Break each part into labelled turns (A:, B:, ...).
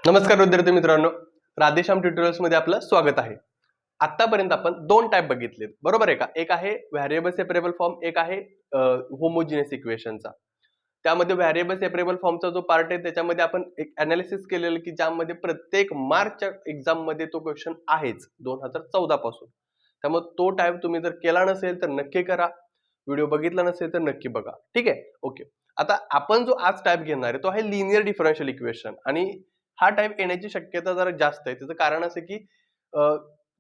A: नमस्कार विद्यार्थी मित्रांनो, राधेश्याम ट्युटोरियल्स मध्ये आपलं स्वागत आहे. आतापर्यंत आपण दोन टाइप बघितलेत, बरोबर आहे का? एक आहे व्हेरिएबल सेपरेबल फॉर्म, एक आहे होमोजिनियस इक्वेशनचा. त्यामध्ये व्हेरिएबल सेपरेबल फॉर्मचा जो पार्ट आहे त्याच्यामध्ये आपण एक अनालिसिस केलेलं की ज्यामध्ये प्रत्येक मार्चच्या एक्झाम मध्ये तो क्वेश्चन आहेच 2014 पासून. त्यामुळे तो टाइप तुम्ही जर केला नसेल तर नक्की करा. व्हिडिओ बघितला नसेल तर नक्की बघा. ठीक आहे? ओके. आता आपण जो आज टाइप घेणार आहे तो आहे लिनियर डिफरन्शियल इक्वेशन आणि हा टाइप येण्याची शक्यता जरा जास्त आहे. त्याचं कारण असं की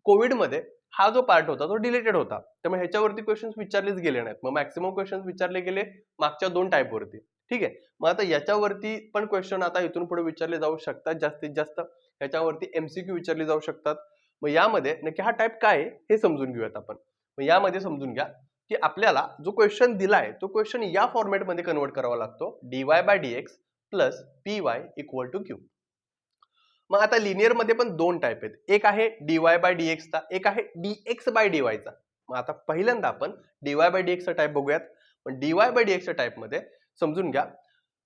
A: कोविडमध्ये हा जो पार्ट होता तो डिलीटेड होता. त्यामुळे ह्याच्यावरती क्वेश्चन्स विचारलेच गेले नाहीत. मग मॅक्सिमम क्वेश्चन्स विचारले गेले मागच्या दोन टाइपवरती. ठीक आहे. मग आता याच्यावरती पण क्वेश्चन आता इथून पुढे विचारले जाऊ शकतात जास्तीत जास्त. ह्याच्यावरती एमसीक्यू विचारले जाऊ शकतात. मग यामध्ये नक्की हा टाइप काय आहे हे समजून घेऊयात आपण. मग यामध्ये समजून घ्या की आपल्याला जो क्वेश्चन दिलाय तो क्वेश्चन या फॉर्मॅटमध्ये कन्वर्ट करावा लागतो. dy/dx plus py equal to q. मग आता लिनियर मध्ये पण दोन टाइप आहेत. एक आहे dy/dx चा, एक आहे dx/dy चा. मग आता पहिल्यांदा आपण dy/dx चा टाइप बघूयात. पण dy/dx च्या टाइप मध्ये समजून घ्या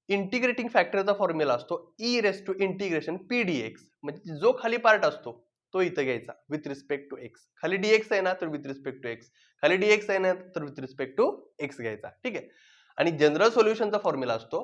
A: इंटिग्रेटिंग फॅक्टरचा फॉर्म्युला असतो e raise to integration p dx. म्हणजे जो खाली पार्ट असतो तो इथं घ्यायचा विथ रिस्पेक्ट टू x. खाली dx आहे ना तर विथ रिस्पेक्ट टू x, खाली dx आहे ना तर विथ रिस्पेक्ट टू x घ्यायचा. ठीक आहे. आणि जनरल सोल्युशनचा फॉर्म्युला असतो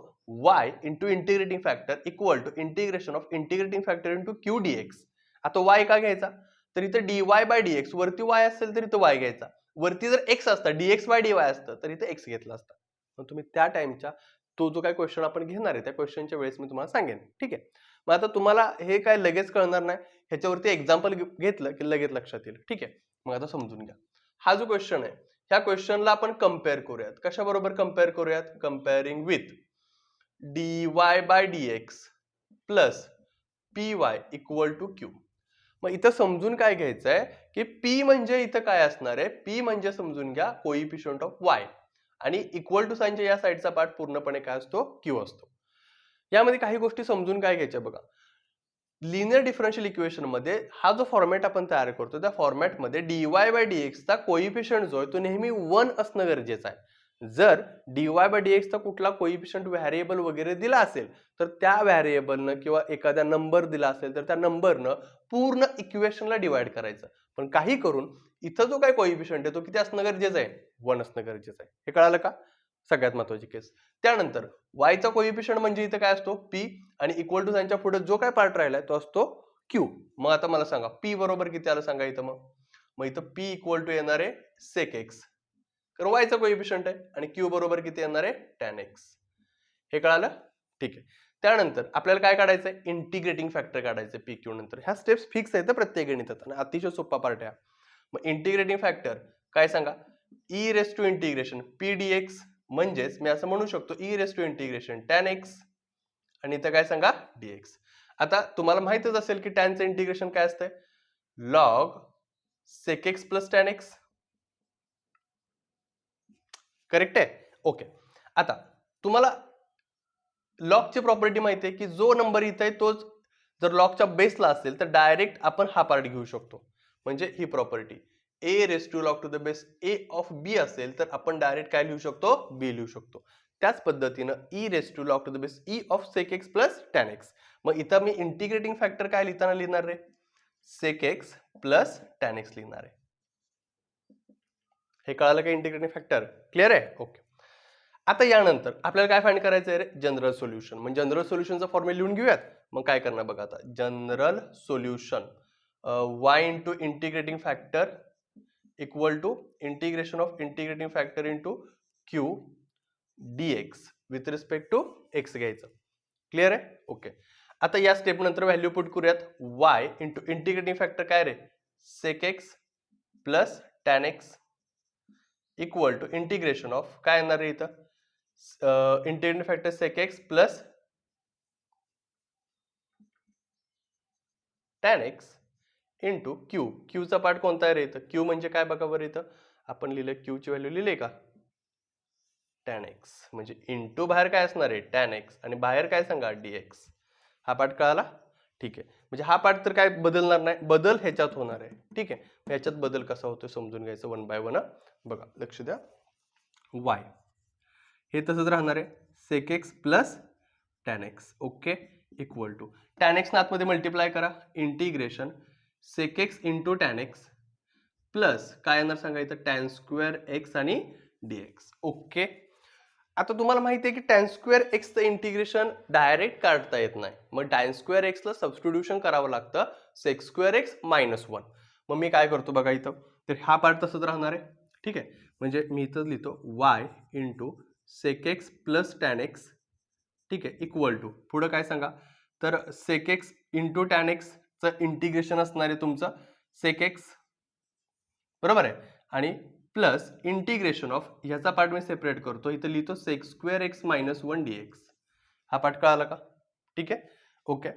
A: y into integrating factor equal to integration of integrating factor into q dx. आता y का घ्यायचा तर इथं dy/dx वरती y असेल तर इथं y घ्यायचा, वरती जर x असता dx/dy असतं तर इथं x घेतला असता. मग तुम्ही त्या टाइमच्या तो जो काही क्वेश्चन आपण घेणार आहे त्या क्वेश्चनच्या वेळेस मी तुम्हाला सांगेन. ठीक आहे. मग आता तुम्हाला हे काय लगेच कळणार नाही, ह्याच्यावरती एक्झाम्पल घेतलं की लगेच लक्षात येईल. ठीक आहे. मग आता समजून घ्या हा जो क्वेश्चन आहे ह्या क्वेश्चनला आपण कम्पेअर करूयात. कशाबरोबर कम्पेअर करूयात? Comparing with dy/dx plus py equal to q. मग इथं समजून काय घ्यायचं आहे की p म्हणजे इथं काय असणार आहे? p म्हणजे समजून घ्या कोइफिशियंट ऑफ y आणि इक्वल टू साइनच्या या साइडचा पार्ट पूर्णपणे काय असतो? q असतो. यामध्ये काही गोष्टी समजून काय घ्यायच्या बघा. लिनियर डिफरन्शियल इक्वेशन मध्ये हा जो फॉर्मॅट आपण तयार करतो त्या फॉर्मॅट मध्ये dy/dx चा कोइफिशियंट जो आहे तो नेहमी 1 असणं गरजेचं आहे. जर dy/dx चा कुठला कोइफिशियंट व्हेरिएबल वगैरे दिला असेल तर त्या व्हेरिएबलनं किंवा एखाद्या नंबर दिला असेल तर त्या नंबरनं पूर्ण इक्वेशनला डिवाइड करायचं. पण काही करून इथं जो काय कोइफिशियंट आहे तो किती असणं गरजेचं आहे? 1 असणं गरजेचं आहे. हे कळालं का? सगळ्यात महत्त्वाची केस. त्यानंतर y चा कोइफिशियंट म्हणजे इथं काय असतो? p आणि इक्वल टू साइनच्या पुढे जो काय पार्ट राहिलाय तो असतो q. मग आता मला सांगा p बरोबर किती आलं सांगा इथं. मग इथं p इक्वल टू येणार आहे sec x. तर y चा कोइफिशियंट आहे आणि q बरोबर किती येणार आहे? tan x. हे कळालं? ठीक आहे. त्यानंतर आपल्याला काय काढायचंय? इंटिग्रेटिंग फॅक्टर काढायचं p q नंतर. ह्या स्टेप्स फिक्स आहेत प्रत्येक गणितात आणि अतिशय सोपा पार्ट आहे. मग इंटिग्रेटिंग फॅक्टर काय सांगा? e raise to integration p dx म्हणजेच मी असं म्हणू शकतो e raise to integration tan x आणि इथं काय सांगा? dx. आता तुम्हाला माहितच असेल की tan चं इंटिग्रेशन काय असतंय? log sec x plus tan x. Correct आहे? ओके. आता तुम्हाला लॉगची प्रॉपर्टी माहिती आहे की जो नंबर इथं आहे तोच जर लॉगच्या बेसला असेल तर डायरेक्ट आपण हा पार्ट घेऊ शकतो. म्हणजे ही property a raise to log to the base a of b असेल तर आपण डायरेक्ट काय लिहू शकतो? b लिहू शकतो. त्याच पद्धतीनं e raise to log to the base e of sec x plus tan x. मग इथं मी इंटिग्रेटिंग फॅक्टर काय लिहिताना लिहिणार रे? sec x plus tan x लिहिणार आहे. हे कळालं का इंटिग्रेटिंग फॅक्टर? क्लिअर आहे? ओके. आता यानंतर आपल्याला काय फाइंड करायचं आहे रे? General solution. म्हणजे जनरल सोल्युशनचा फॉर्म्युला लिहून घेऊयात. मग काय करणार बघा आता. General solution y into integrating factor equal to integration of integrating factor into q dx with respect to x घ्यायचं. क्लिअर आहे? ओके. आता या स्टेप नंतर व्हॅल्यू पुट करूयात. y इंटू इंटिग्रेटिंग फॅक्टर काय रे? sec x plus tan x equal to integration of काय येणार रे इथं? Integrating factor sec x plus tan x into q. q चा पार्ट कोणता आहे रे इथं? q म्हणजे काय बघा बरं इथं. आपण लिहिलं q ची व्हॅल्यू लिहिले का? tan x. म्हणजे इंटू बाहेर काय असणार आहे? tan x आणि बाहेर काय सांगा? dx. हा पार्ट कळाला? ठीक आहे. म्हणजे हा पार्ट तर काय बदलणार नाही, बदल ह्याच्यात होणार आहे. ठीक आहे. ह्याच्यात बदल कसा होतो समजून घ्यायचं वन बाय वन. बघा लक्ष द्या. y हे तसंच राहणार आहे sec x plus tan x. Okay. Equal to tan x आतमध्ये मल्टिप्लाय करा, integration sec x into tan x plus काय येणार सांगा इथं टॅन स्क्वेअर एक्स आणि डीएक्स. ओके. आता तुम्हाला माहिती आहे की टॅन स्क्वेअर एक्सचं इंटिग्रेशन डायरेक्ट काढता येत नाही, मग टॅन स्क्वेअर एक्सला सबस्टिट्यूशन करावं लागतं सेक स्क्वेअर एक्स मायनस 1. मग मी काय करतो बघा इथं, तर हा पार्ट तसंच राहणार आहे. ठीक आहे, म्हणजे मी इथं लिहितो y into sec x plus tan x. ठीक आहे, इक्वल टू पुढं काय सांगा, तर सेक एक्स इंटू टॅन एक्सचं इंटिग्रेशन असणार आहे तुमचं सेक एक्स, बरोबर आहे, आणि प्लस इंटिग्रेशन ऑफ ह्याचा पार्ट मी सेपरेट करतो, इथं लिहितो sec square x minus 1 dx. हा पार्ट कळाला का? ठीक आहे, ओके.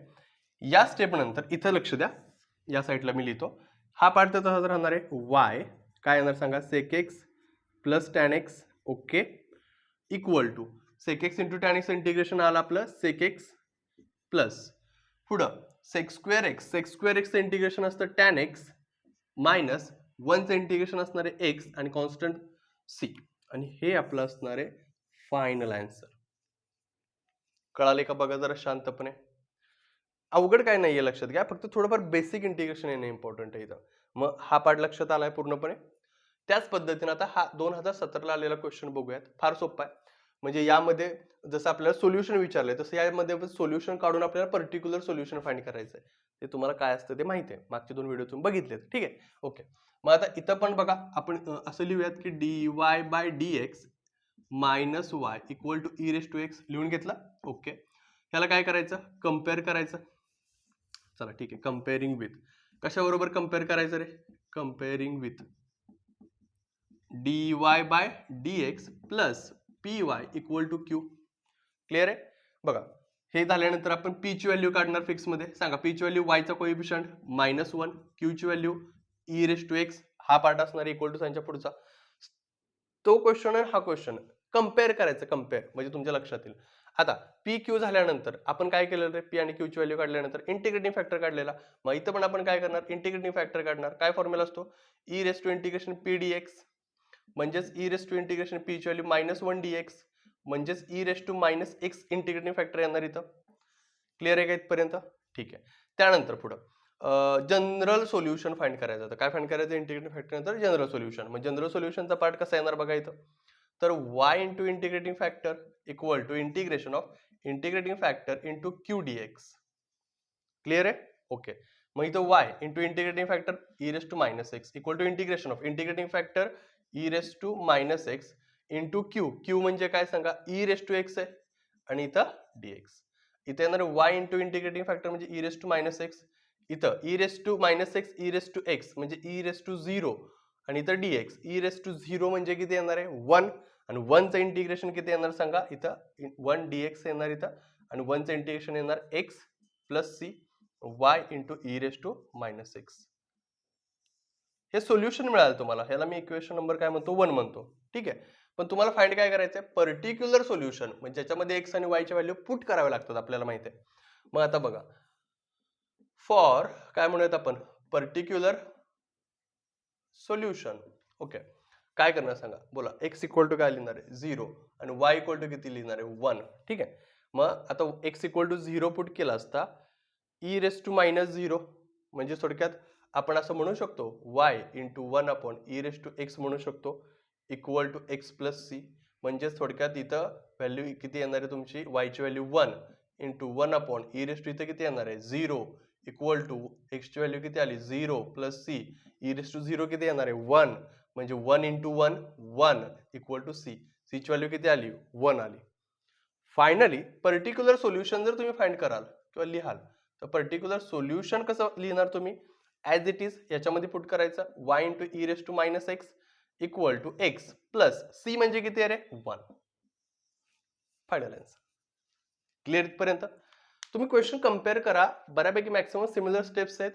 A: या स्टेप नंतर इथं लक्ष द्या, या साईडला मी लिहितो हा पार्ट तर तसाच राहणार आहे. वाय काय येणार सांगा, sec x plus tan x. Okay, equal to sec x into tan x integration आला आपलं सेक एक्स प्लस पुढं सेक स्क्वेअर एक्सचं इंटिग्रेशन असतं टॅन एक्स मायनस 1चं इंटिग्रेशन असणार आहे एक्स आणि कॉन्स्टंट सी, आणि हे आपलं असणार आहे फायनल आन्सर. कळाले का बघा जरा शांतपणे. अवघड काय नाहीये, लक्षात घ्या, फक्त थोडंफार बेसिक इंटिग्रेशन येणं इम्पॉर्टंट आहे इथं. मग हा पार्ट लक्षात आलाय पूर्णपणे. त्याच पद्धतीने आता हा 2017ला आलेला क्वेश्चन बघूयात. फार सोपा आहे. म्हणजे यामध्ये जसं आपल्याला सोल्युशन विचारलंय तसं यामध्ये सोल्युशन काढून आपल्याला पर्टिक्युलर सोल्युशन फाइंड करायचं आहे. ते तुम्हाला काय असतं ते माहिती आहे, मागचे 2 व्हिडिओ तुम्ही बघितलेत. ठीक आहे, ओके. मग आता इथं पण बघा आपण असं लिहूयात की dy by dx minus y equal to e raise to x लिहून घेतला. ओके, ह्याला काय करायचं, कम्पेअर करायचं. चला ठीक आहे, कम्पेअरिंग विथ कशाबरोबर कम्पेअर करायचं रे, comparing with dy by dx plus p y equal to q. Clear आहे. बघा हे झाल्यानंतर आपण पी ची व्हॅल्यू काढणार फिक्स मध्ये. सांगा पी ची व्हॅल्यू वायचा कोएफिशियंट -1, क्यू ची value e raise to x, हा पार्ट असणार इक्वल टू साइनच्या पुढचा. तो क्वेश्चन आणि हा क्वेश्चन कम्पेअर करायचं, कम्पेअर म्हणजे तुमच्या लक्षात येईल. आता पी क्यू झाल्यानंतर आपण काय केलं रे, पी आणि क्यू ची व्हॅल्यू काढल्यानंतर इंटिग्रेटिंग फॅक्टर काढलेला. मग इथं पण आपण काय करणार, इंटिग्रेटिंग फॅक्टर काढणार. काय फॉर्म्युला असतो, e raise to integration p dx म्हणजेच e raise to integration p ची व्हॅल्यू -1 डीएक्स म्हणजेच e raise to minus x integrating factor येणार इथं. क्लिअर आहे का इथपर्यंत? ठीक आहे. त्यानंतर पुढं जनरल सोल्युशन फाइंड करायचं होतं. काय फाइंड करायचं इंटिग्रेटिंग फॅक्टर नंतर जनरल सोल्युशन. मग जनरल सोल्युशनचा पार्ट कसा येणार बघा इथं, तर y into integrating factor equal to integration of integrating factor into q d x. Clear आहे, ओके. मग इथं y into integrating factor e raise to minus x equal to integration of integrating factor e raise to minus x into q. Q म्हणजे काय सांगा, E raise to x आहे आणि इथं dx. इथे येणार y इंटू इंटिग्रेटिंग फॅक्टर म्हणजे e raise to minus x, इथं e raise to minus x e raise to x म्हणजे ई रेस टू 0 आणि इथं डीएक्स. ई रेस टू 0 म्हणजे किती येणार आहे 1 आणि 1चं इंटिग्रेशन किती येणार सांगा, इथं 1 डीएक्स येणार इथं आणि 1चं इंटिग्रेशन येणार x plus c y into e raise to minus x. हे सोल्युशन मिळालं तुम्हाला. ह्याला मी इक्वेशन नंबर काय म्हणतो 1 म्हणतो. ठीक आहे, पण तुम्हाला फाइंड काय करायचंय, पर्टिक्युलर सोल्युशन म्हणजे ज्याच्यामध्ये एक्स आणि वायच्या व्हॅल्यू पुट कराव्या लागतात आपल्याला माहिती आहे. मग आता बघा फॉर काय म्हणूयात आपण, पर्टिक्युलर सोल्युशन. ओके, काय करणार सांगा, बोला. एक्स इक्वल टू काय लिहिणार आहे 0 आणि वाय इक्वल टू किती लिहिणार आहे 1. ठीक आहे, मग आता एक्स इक्वल टू 0 पुट केला असता ई रेस टू मायनस 0 म्हणजे थोडक्यात आपण असं म्हणू शकतो y into 1 upon e raise to x म्हणू शकतो equal to x plus c. म्हणजे थोडक्यात इथं व्हॅल्यू किती येणार आहे तुमची, y ची value 1 into 1 upon e raise to इथं किती येणार आहे 0 इक्वल टू एक्स ची व्हॅल्यू किती आली 0 plus c e raise to 0 किती येणार आहे 1 म्हणजे 1 into 1 1 equal to c. C ची व्हॅल्यू किती आली 1 आली. फायनली पर्टिक्युलर सोल्युशन जर तुम्ही फाइंड कराल किंवा लिहाल तर पर्टिक्युलर सोल्युशन कसं लिहिणार तुम्ही, ॲज इट इज याच्यामध्ये पुट करायचं y into e raise to minus x equal to x plus c म्हणजे किती आहे रे 1. Final answer. क्लिअर इथपर्यंत? तुम्ही क्वेश्चन कम्पेअर करा, बऱ्यापैकी मॅक्सिमम सिमिलर स्टेप्स आहेत.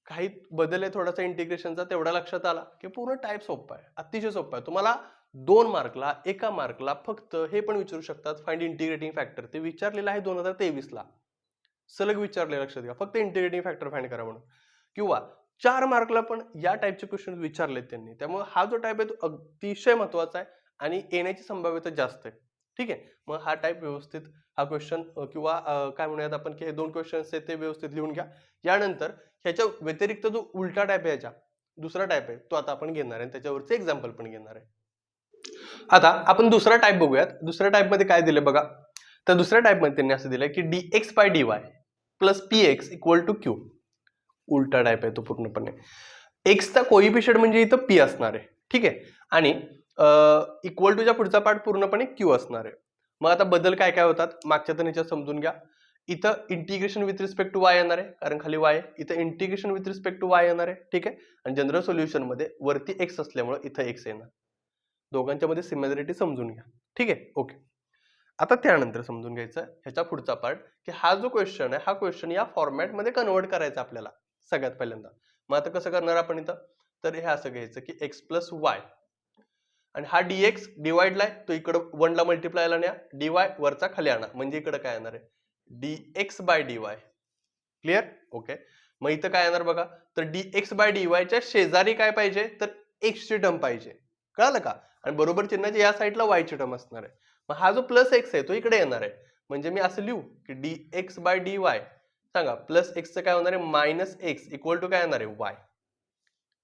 A: काही बदल आहे थोडासा इंटिग्रेशनचा, तेवढा लक्षात आला की पूर्ण टाईप सोपा आहे, अतिशय सोपा आहे. तुम्हाला 2 मार्कला 1 मार्कला फक्त हे पण विचारू शकतात, फाइंड इंटिग्रेटिंग फॅक्टर. ते विचारलेलं आहे 2023ला, सलग विचारले, लक्षात घ्या. फक्त इंटिग्रेटिंग फॅक्टर फाइंड करा म्हणून. किंवा 4 मार्कला पण या टाईपचे क्वेश्चन विचारलेत त्यांनी. त्यामुळे हा जो टाईप आहे तो अतिशय महत्वाचा आहे आणि येण्याची संभाव्यता जास्त आहे. ठीक आहे, मग हा टाईप व्यवस्थित हा क्वेश्चन किंवा काय म्हणूयात आपण की हे 2 क्वेश्चन्स आहेत ते व्यवस्थित लिहून घ्या. यानंतर ह्याच्या व्यतिरिक्त जो उलटा टाइप आहे याच्या दुसरा टाइप आहे तो आता आपण घेणार आहे, त्याच्यावरचे एक्झाम्पल पण घेणार आहे. आता आपण दुसरा टाइप बघूयात. दुसऱ्या टाइप मध्ये काय दिले बघा. तर दुसऱ्या टाइप मध्ये त्यांनी असं दिलंय की dx by dy plus px equal to q. उलटा टाइप आहे तो पूर्णपणे. x चा कोइफिशियंट म्हणजे इथं p असणार आहे, ठीक आहे, आणि इक्वल टूच्या पुढचा पार्ट पूर्णपणे q असणार आहे. मग आता बदल काय काय होतात मागच्या तर समजून घ्या. इथं integration with respect to y येणार आहे कारण खाली y आहे. इथं integration with respect to y येणार आहे, ठीक आहे, आणि जनरल सोल्युशन मध्ये वरती x असल्यामुळे इथं x येणार. दोघांच्या मध्ये सिमिलरिटी समजून घ्या, ठीक आहे. ओके, आता त्यानंतर समजून घ्यायचं ह्याच्या पुढचा पार्ट की हा जो क्वेश्चन आहे हा क्वेश्चन या फॉर्मॅट मध्ये कन्वर्ट करायचा आपल्याला सगळ्यात पहिल्यांदा. मग आता कसं करणार आपण इथं, तर हे असं घ्यायचं की x प्लस वाय आणि हा dx डिवाइडला आहे तो इकडं 1 ला मल्टिप्लायला न्या, dy वरचा खाली आणा म्हणजे इकडं काय येणार आहे dx by dy. Clear? Okay, मग इथं काय येणार बघा, तर dx बाय dy च्या शेजारी काय पाहिजे तर x ची टर्म पाहिजे. कळालं का? आणि बरोबर चिन्हाच्या या साईडला y ची टर्म असणार आहे. मग हा जो प्लस x आहे तो इकडे येणार आहे म्हणजे मी असं लिहू की dx बाय dy सांगा प्लस x चं काय होणार आहे मायनस x इक्वल टू काय येणार आहे y.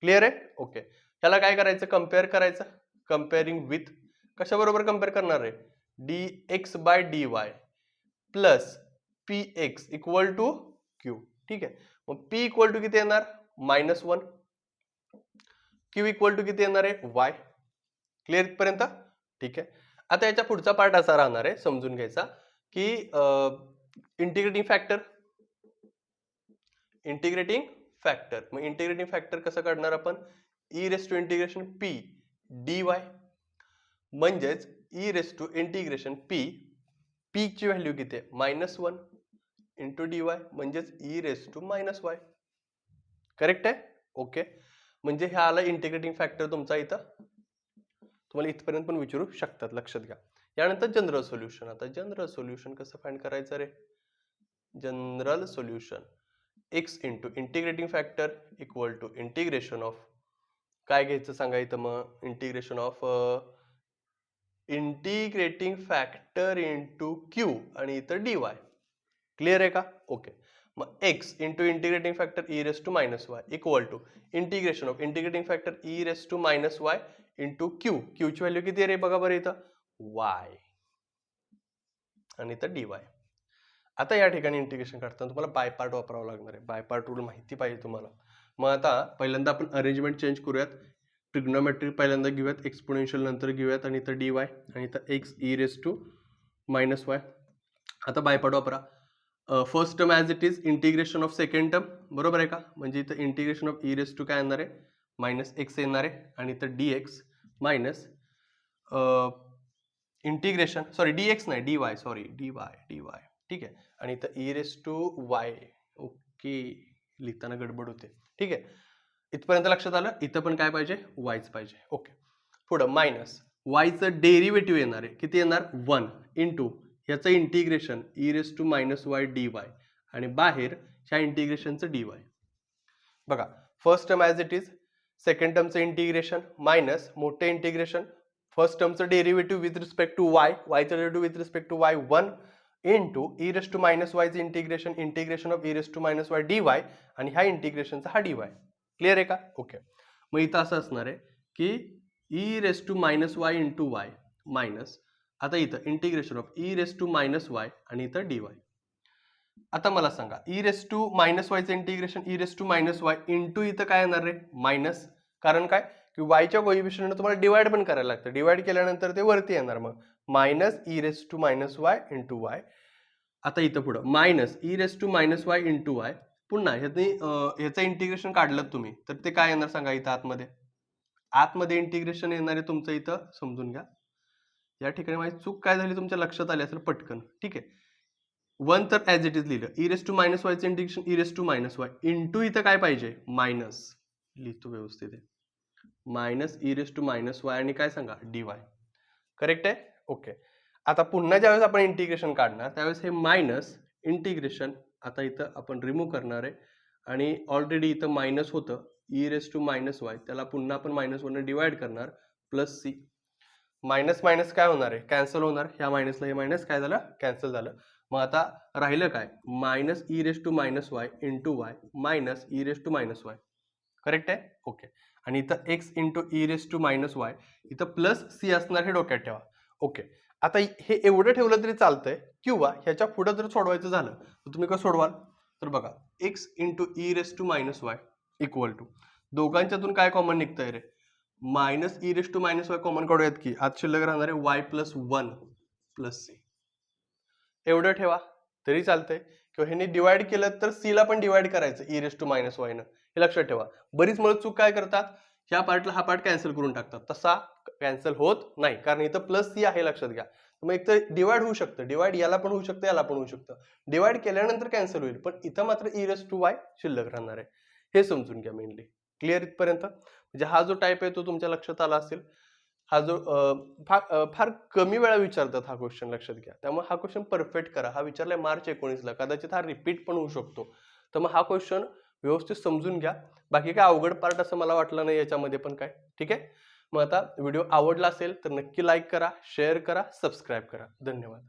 A: क्लिअर आहे? ओके, ह्याला काय करायचं कंपेअर करायचं. कंपेअरिंग विथ कशा बरोबर कंपेअर करणार आहे dx by dy plus px equal to q. ठीक आहे, मग p इक्वल टू किती येणार -1, q इक्वल टू किती येणार आहे y. क्लिअर इथपर्यंत? ठीक आहे. आता याच्या पुढचा पार्ट असा राहणार आहे समजून घ्यायचा की इंटिग्रेटिंग फॅक्टर. इंटिग्रेटिंग फॅक्टर मग इंटिग्रेटिंग फॅक्टर कसं काढणार आपण e raise to integration p dy म्हणजेच e raise to integration p ची व्हॅल्यू किती आहे -1 इंटू dy म्हणजेच e raise to -y. Correct आहे? ओके, म्हणजे ह्या आला इंटिग्रेटिंग फॅक्टर तुमचा इथं. तुम्हाला इथपर्यंत पण विचारू शकतात, लक्षात घ्या. यानंतर जनरल सोल्युशन. आता जनरल सोल्युशन कसं फाइंड करायचं रे? General solution x into integrating factor equal to integration of काय घ्यायचं सांगा इथं मग integration of integrating factor into q आणि इथं dy. क्लिअर आहे का? ओके, मग x into integrating factor e raise to -y equal to integration of integrating factor e raise to -y into q. q ची व्हॅल्यू किती आहे रे बघा बरं इथं y आणि इथं dy. आता या ठिकाणी इंटिग्रेशन करताना तुम्हाला बाय पार्ट वापरावं लागणार आहे. बाय पार्ट रूल माहिती पाहिजे तुम्हाला. मग आता पहिल्यांदा आपण अरेंजमेंट चेंज करूयात. ट्रिग्नोमेट्री पहिल्यांदा घेऊयात, एक्सपोनेन्शियल नंतर घेऊयात आणि इथं dy आणि इथं x e raise to -y. आता बाय पार्ट वापरा. First term as it is integration of second term, बरोबर आहे का? म्हणजे इथं integration of e raise to काय येणार आहे -x येणार आहे आणि इथं dx minus integration sorry dx नाही dy सॉरी dy. ठीक आहे, आणि इथं e raise to y. Okay, लिहिताना गडबड होते. ठीक आहे, इथपर्यंत लक्षात आलं. इथं पण काय पाहिजे yच पाहिजे. ओके, पुढं मायनस yचं डेरिव्हेटिव्ह येणार आहे किती येणार 1 इंटू ह्याचं integration e raise to -y dy आणि बाहेर ह्या इंटिग्रेशनचं dy. बघा first term as it is, second टर्मचं इंटिग्रेशन मायनस मोठे इंटिग्रेशन फर्स्ट टर्मचं derivative with respect to y, yचं derivative with respect to y 1 into e raise to -yचं integration integration of e raise to -y dy आणि ह्या इंटिग्रेशनचा हा dy. Clear आहे का? ओके, मग इथं असं असणार आहे की e raise to -y into y minus आता इथं integration of e raise to -y आणि इथं dy. आता मला सांगा e रेस टू -yचं integration e raise to -y into इथं काय येणार रे मायनस, कारण काय की y च्या कोइफिशियंटने तुम्हाला डिवाइड पण करायला लागतं. डिवाइड केल्यानंतर ते वरती येणार मग minus e raise to -y into y. आता इथं पुढं minus e raise to -y into y. पुन्हा ह्याचं इंटिग्रेशन काढलं तुम्ही तर ते काय येणार सांगा इथं आतमध्ये इंटिग्रेशन येणार आहे तुमचं इथं समजून घ्या. या ठिकाणी माझी चूक काय झाली तुमच्या लक्षात आली असेल पटकन. ठीक आहे, 1 तर ॲज इट इज लिहिलं e रेस टू -yचं integration e raise to -y into इथं काय पाहिजे मायनस, लिहितो व्यवस्थित आहे minus e raise to -y आणि काय सांगा dy. करेक्ट आहे? ओके, आता पुन्हा ज्यावेळेस आपण इंटिग्रेशन काढणार त्यावेळेस हे मायनस इंटिग्रेशन आता इथं आपण रिमूव्ह करणार आहे आणि ऑलरेडी इथं मायनस होतं e रेस टू -y त्याला पुन्हा आपण -1 ने डिवाइड करणार प्लस c. मायनस मायनस काय होणार आहे, कॅन्सल होणार. ह्या मायनसला हे मायनस काय झालं, कॅन्सल झालं. मग आता राहिलं काय, minus e raise to minus y into y minus e raise to minus y. Correct आहे, ओके. आणि इथं x into e raise to minus y, इथं प्लस सी असणार हे डोक्यात ठेवा. ओके. आता हे एवढं ठेवलं तरी चालतंय, किंवा ह्याच्या पुढे जर सोडवायचं झालं तर तुम्ही कसं सोडवाल, तर बघा x into e raise to minus y equal to, दोघांच्यातून काय कॉमन निघतंय रे, minus e raise to minus y common काढूयात की, आत शिल्लक राहणार आहे y plus one plus c. एवढं ठेवा तरी चालतंय, किंवा ह्याने डिवाइड केलं तर सी ला पण डिवाइड करायचं e raise to minus y न, हे लक्षात ठेवा. बरीच मुलं चूक काय करतात, ह्या पार्टला हा पार्ट कॅन्सल करून टाकतात. तसा कॅन्सल होत नाही, कारण इथं प्लस सी आहे लक्षात घ्या. मग एक तर डिवाइड होऊ शकतं, डिवाइड याला पण होऊ शकतं, याला पण होऊ शकतं. डिवाइड केल्यानंतर कॅन्सल होईल, पण इथं मात्र ई रेस टू वाय शिल्लक राहणार आहे. हे समजून घ्या मेनली. क्लिअर इथपर्यंत? म्हणजे हा जो टाईप आहे तो तुमच्या लक्षात आला असेल. हा जो फार कमी वेळा विचारतात हा क्वेश्चन, लक्षात घ्या. त्यामुळे हा क्वेश्चन परफेक्ट करा. हा विचारलाय मार्च 19ला, कदाचित हा रिपीट पण होऊ शकतो. तर मग हा क्वेश्चन व्यवस्थित समजून घ्या. बाकी काय अवघड पार्ट असं मला वाटलं नाही याच्यामध्ये पण काय. ठीक आहे. मग आता व्हिडिओ आवडला असेल तर नक्की लाईक करा, शेअर करा, सबस्क्राईब करा. धन्यवाद.